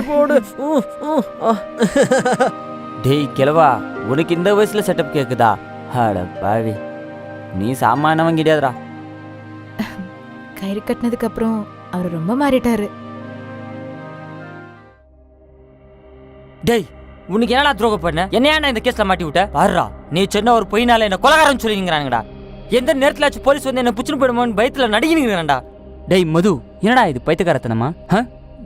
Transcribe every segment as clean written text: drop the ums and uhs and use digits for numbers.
போடு. டேய் கிழவா, உனக்கு இந்த வயசுல செட்டப் கேக்குதா? அட பாவி, நீ சாமானவன் கிடையாதுடா. கயிறு கட்டினதுக்கு அப்புறம் அவர் ரொம்ப மாறிட்டாரு. டேய், உனக்கு என்னடா துரோகம் பண்ண? என்னையா இந்த கேஸ்ல மாட்டி விட்ட? பாருடா, நீ சொன்ன ஒரு பொய்னால என்ன கொலகாரன்னு சொல்லிங்கிறானுங்கடா. எந்த நேரத்துல போலீஸ் வந்து என்ன புச்சுன்னு போயிடுமோன்னு பயத்துல நடிக்கிறேன்டா. டேய் மது, என்னடா இது பைத்தியக்காரத்தனமா?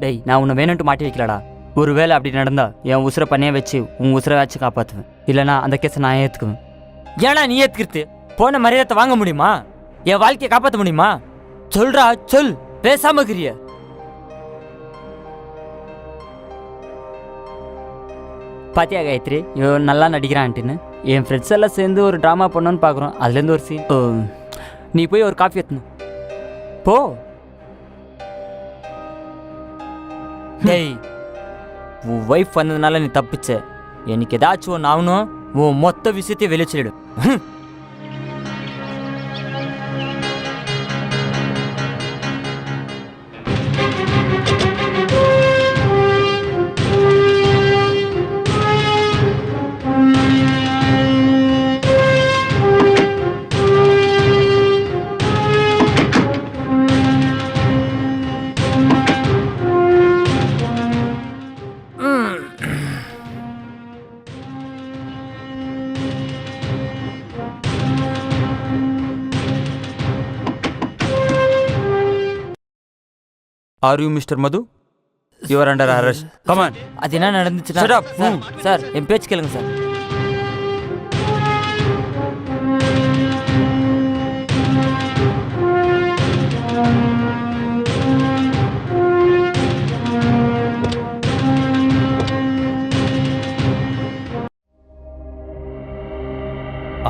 டேய், நான் உன்னை வேணும்ட்டு மாட்டி வைக்கலடா. ஒருவேளை அப்படி நடந்தா என் உசுரை பண்ணியே வச்சு உன் உசுரை வச்சு காப்பாற்றுவேன். இல்லைனா அந்த கேஸை நான் ஏற்றுக்குவேன். ஏன்னா நீ ஏற்றுக்கிறது போன மரியாதை வாங்க முடியுமா? என் வாழ்க்கையை காப்பாற்ற முடியுமா? சொல்றா, சொல். பேசாம இருக்கிறிய. பாத்தியா காயத்ரி, இவன் நல்லா நடிக்கிறான்ட்டுன்னு. என் ஃப்ரெண்ட்ஸ் எல்லாம் சேர்ந்து ஒரு ட்ராமா பண்ணோன்னு பார்க்குறோம். அதுலேருந்து ஒரு சீன். நீ போய் ஒரு காஃபி எடுத்துணும் போ. டேய், உன் ஒய்ஃப் வந்ததுனால நீ தப்பிச்ச. எனக்கு ஏதாச்சும் ஒன்று ஆகணும், உன் மொத்த விஷயத்தையும் வெளியே சொல்லிடு. Are you Mr. Madhu? You are under arrest. Come on. அது என்ன நடந்துச்சுன்னா? Shut up. சார், என் பேச்சு கேளுங்க சார்.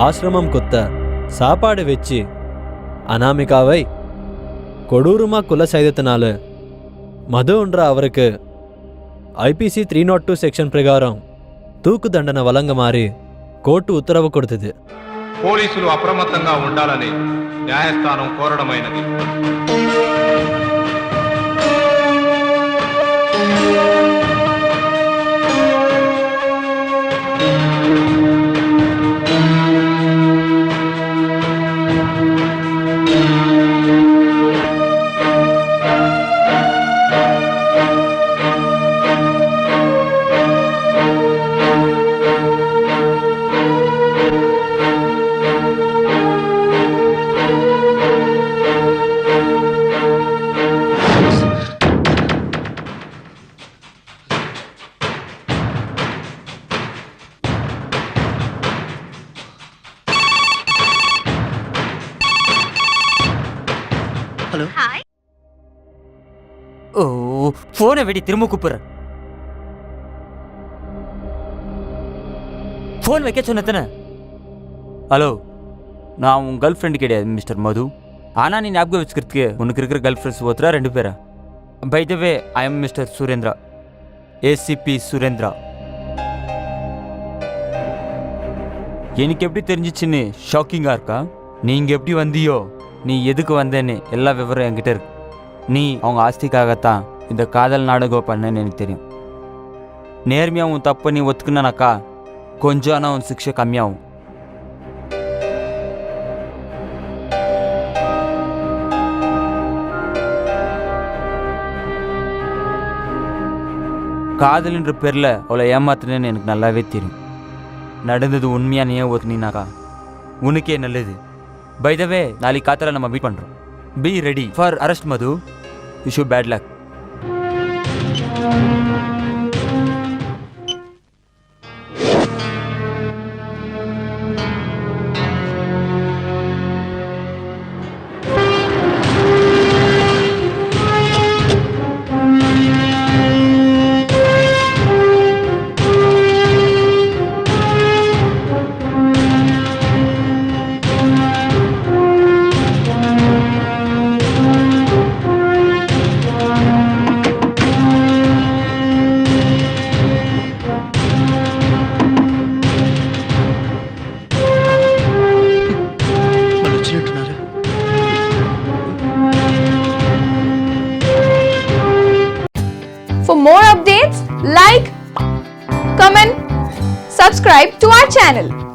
ஆசிரமம் கொத்த சாப்பாடு வச்சு அனாமிகாவை கொடூரமா கொலை செய்ததுனால மதுன்ற அவருக்கு IPC 302 సెక్షన్ ప్రకారం తూకు దండన వలంగమారి కోర్టు ఉత్తర్వు కొడుతుంది. పోలీసులు అప్రమత్తంగా ఉండాలని న్యాయస్థానం కోరడమైనది. ஹலோ. ஓ, போனை வெடி, திரும்ப கூப்பிடுறேன். போன் வைக்க சொன்னதானே? ஹலோ, நான் உன் கேர்ள் ஃப்ரெண்டு கிடையாது மிஸ்டர் மது. ஆனால் நீ ஞாபகம் வச்சுக்கிறதுக்கு உனக்கு இருக்கிற கேர்ள் ஃப்ரெண்ட்ஸ் ஒருத்தரா 2 பேரா? By the way, I am mister Surendra, ACP Surendra. எனக்கு எப்படி தெரிஞ்சிச்சுன்னு ஷாக்கிங்காக இருக்கா? நீங்கள் எப்படி வந்தியோ, நீ எதுக்கு வந்தேன்னு எல்லா விவரம் என்கிட்ட இருக்கு. நீ அவங்க ஆஸ்திக்காகத்தான் இந்த காதல் நாடகம் பண்ணேன்னு எனக்கு தெரியும். நேர்மையாக உன் தப்பை நீ ஒத்துக்குனாக்கா கொஞ்சம் ஆனால் உன் சிக்ஷை கம்மியாகும். காதல்ன்ற பேரில் அவளை ஏமாத்துனேன்னு எனக்கு நல்லாவே தெரியும். நடந்தது உண்மையாக நீயே ஒத்துனாக்கா உனக்கே நல்லது. பை த வே, நாளைக்கு காத்தால நம்ம மீட் பண்ணுறோம். Be ready for arrest Madhu. Wish you bad luck. subscribe to our channel.